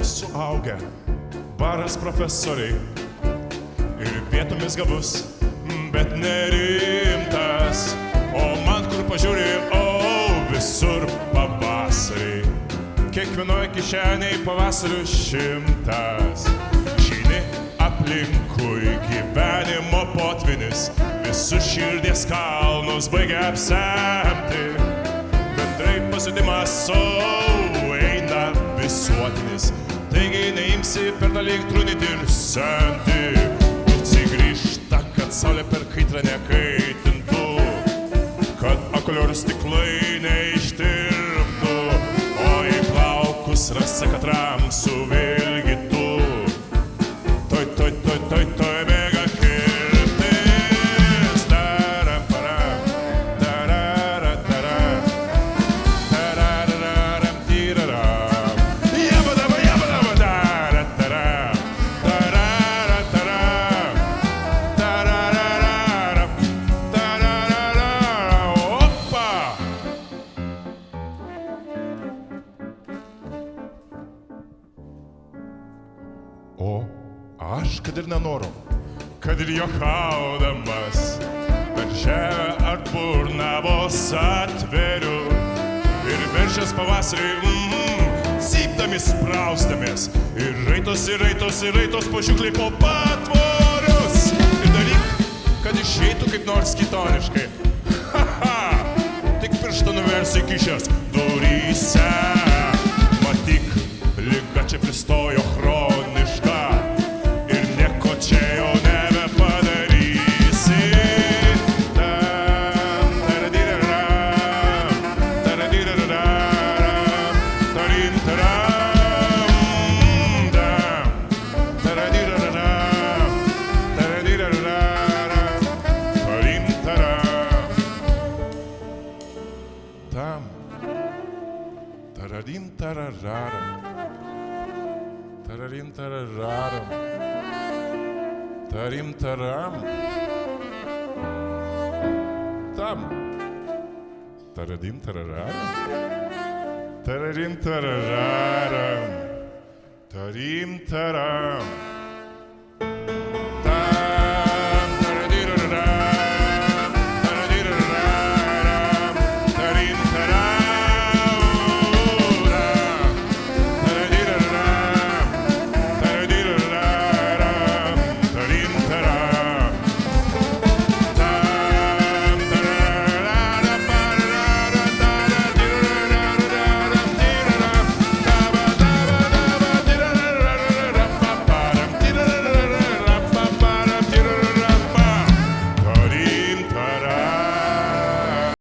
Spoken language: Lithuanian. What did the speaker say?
suaugę, baras profesoriai ir vietomis gabus, bet nerimtas. O man kur pažiūri, visur pavasariai. Kiekvienoj kišeniai pavasarių 100. Žyni aplinkui gyvenimo potvinis, visus širdies kalnus baigia apsemti. Bendrai pasitimas eina visuotinis, taigi neimsi per dalyk trūnyti ir senti. Atsigrįžta, kad saulė per kaitrą nekaitintų, kad akoliorių stiklai neištirptų, o į plaukus rasa katram suvilgytų. Toj bėga kirtis. Taram param, tararataram, tarararam tiraram. Jabadaba jabadaba tarataram, tararataram, tarararam, tarararam. Opa! O aš, kad ir nenoriu, kad ir juokaudamas, darželę ar burną vos atveriu ir veršias pavasarį, cypdami sprausdamės ir raitos po šiukliai po patvorius. Ir daryk, kad išeitų kaip nors kitoniškai. Tik pirštą nuversi kišęs duryse. Matyk, liga čia pristojo chroniška ir nieko čia jau nebepadarysi. Tam, taradiraram, taradiraram, tarim taram, tam, taradiraram, taradiraram, tarim taram, tam, tararim tarararam. Tararim tarararam, tarim taram, tam, taradim tarararam, tararim tarararam, tarim taram.